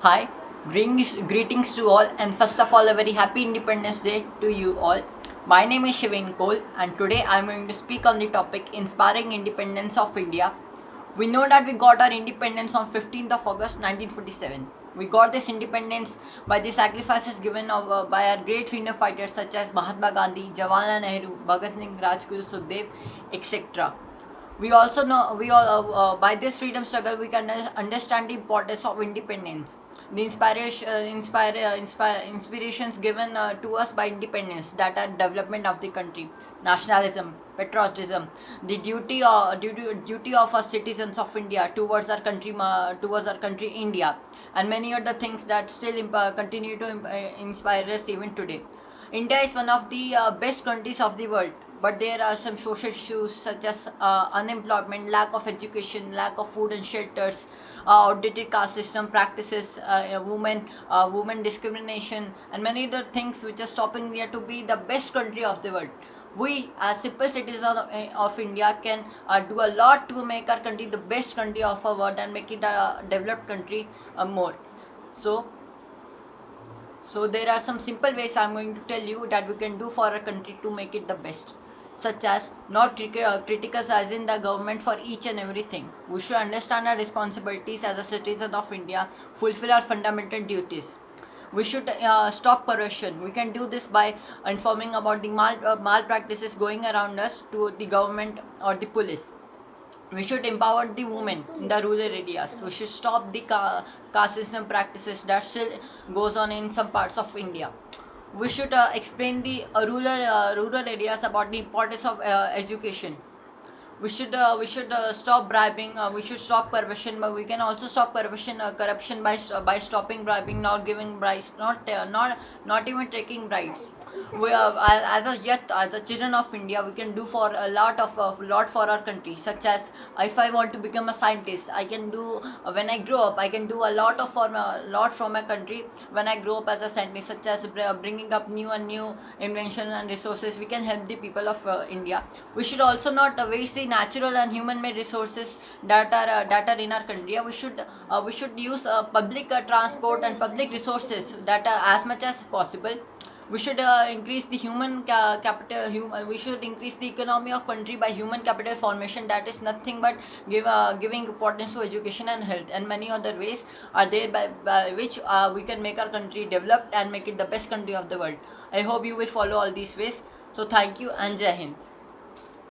Hi, greetings to all, and first of all, a very happy Independence Day to you all. My name is Shivin Cole, and today I'm going to speak on the topic Inspiring Independence of India. We know that we got our independence on 15th of August 1947. We got this independence by the sacrifices given by our great freedom fighters such as Mahatma Gandhi, Jawaharlal Nehru, Bhagat Singh, Rajguru Sukhdev, etc. We also know we all by this freedom struggle we can understand the importance of independence, the inspirations given to us by independence, that are development of the country, nationalism, patriotism, the duty of us citizens of India towards our country India, and many other things that still continue to inspire us even today. India is one of the best countries of the world, but there are some social issues such as unemployment, lack of education, lack of food and shelters, outdated caste system practices, women discrimination, and many other things which are stopping India to be the best country of the world. We, as simple citizens of India, can do a lot to make our country the best country of our world and make it a developed country more. So, so there are some simple ways I'm going to tell you that we can do for our country to make it the best, such as not criticizing the government for each and everything. We should understand our responsibilities as a citizen of India, fulfill our fundamental duties. We should stop corruption. We can do this by informing about the malpractices going around us to the government or the police. We should empower the women in the rural areas. We should stop the caste system practices that still goes on in some parts of India. We should explain the rural areas about the importance of education. We should stop bribing. We should stop corruption, but we can also stop corruption by stopping bribing, not giving bribes, not even taking bribes. We as a youth, as a children of India, we can do for a lot for our country, such as if I want to become a scientist, I can do when I grow up, I can do a lot from my country when I grow up as a scientist, such as bringing up new and new inventions and resources. We can help the people of India. We should also not waste the natural and human-made resources that are in our country. We should use public transport and public resources that are as much as possible. We should increase the capital. We should increase the economy of country by human capital formation. That is nothing but giving importance to education and health, and many other ways are there by which we can make our country developed and make it the best country of the world. I hope you will follow all these ways. So thank you and Jai Hind.